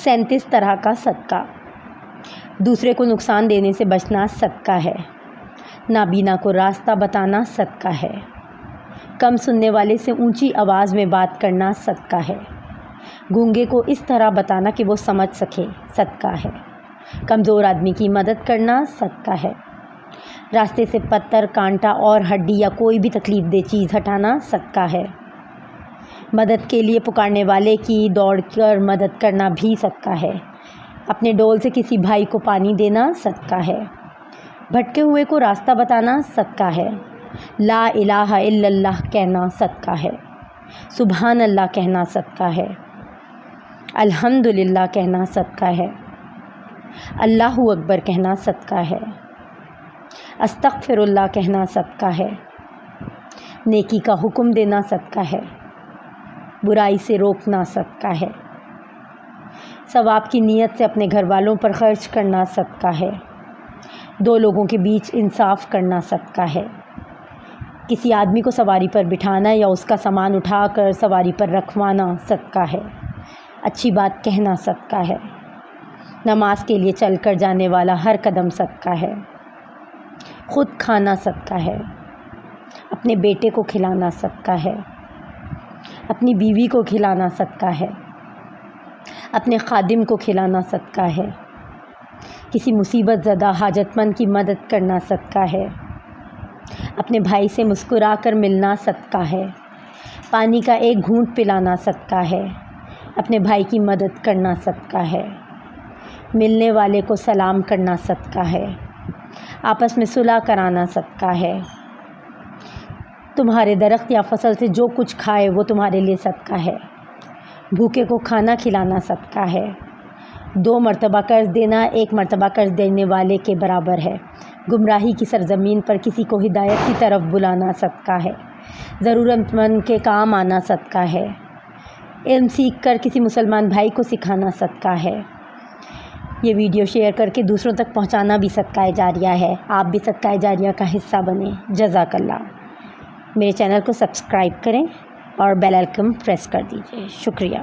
37 طرح کا صدقہ۔ دوسرے کو نقصان دینے سے بچنا صدقہ ہے۔ نابینا کو راستہ بتانا صدقہ ہے۔ کم سننے والے سے اونچی آواز میں بات کرنا صدقہ ہے۔ گونگے کو اس طرح بتانا کہ وہ سمجھ سکے صدقہ ہے۔ کمزور آدمی کی مدد کرنا صدقہ ہے۔ راستے سے پتھر، کانٹا اور ہڈی یا کوئی بھی تکلیف دہ چیز ہٹانا صدقہ ہے۔ مدد کے لیے پکارنے والے کی دوڑ کر مدد کرنا بھی صدقہ ہے۔ اپنے ڈول سے کسی بھائی کو پانی دینا صدقہ ہے۔ بھٹکے ہوئے کو راستہ بتانا صدقہ ہے۔ لا الہ الا اللہ کہنا صدقہ ہے۔ سبحان اللہ کہنا صدقہ ہے۔ الحمدللہ کہنا صدقہ ہے۔ اللہ اکبر کہنا صدقہ ہے۔ استغفر اللہ کہنا صدقہ ہے۔ نیکی کا حکم دینا صدقہ ہے۔ برائی سے روکنا صدقہ ہے۔ ثواب کی نیت سے اپنے گھر والوں پر خرچ کرنا صدقہ ہے۔ دو لوگوں کے بیچ انصاف کرنا صدقہ ہے۔ کسی آدمی کو سواری پر بٹھانا یا اس کا سامان اٹھا کر سواری پر رکھوانا صدقہ ہے۔ اچھی بات کہنا صدقہ ہے۔ نماز کے لیے چل کر جانے والا ہر قدم صدقہ ہے۔ خود کھانا صدقہ ہے۔ اپنے بیٹے کو کھلانا صدقہ ہے۔ اپنی بیوی کو کھلانا صدقہ ہے۔ اپنے خادم کو کھلانا صدقہ ہے۔ کسی مصیبت زدہ حاجت مند کی مدد کرنا صدقہ ہے۔ اپنے بھائی سے مسکرا کر ملنا صدقہ ہے۔ پانی کا ایک گھونٹ پلانا صدقہ ہے۔ اپنے بھائی کی مدد کرنا صدقہ ہے۔ ملنے والے کو سلام کرنا صدقہ ہے۔ آپس میں صلح کرانا صدقہ ہے۔ تمہارے درخت یا فصل سے جو کچھ کھائے وہ تمہارے لیے صدقہ ہے۔ بھوکے کو کھانا کھلانا صدقہ ہے۔ 2 مرتبہ قرض دینا 1 مرتبہ قرض دینے والے کے برابر ہے۔ گمراہی کی سرزمین پر کسی کو ہدایت کی طرف بلانا صدقہ ہے۔ ضرورت مند کے کام آنا صدقہ ہے۔ علم سیکھ کر کسی مسلمان بھائی کو سکھانا صدقہ ہے۔ یہ ویڈیو شیئر کر کے دوسروں تک پہنچانا بھی صدقہ جاریہ ہے۔ آپ بھی صدقہ جاریہ کا حصہ بنیں۔ جزاک اللہ۔ میرے چینل کو سبسکرائب کریں اور بیل آئیکن پریس کر دیجیے۔ شکریہ۔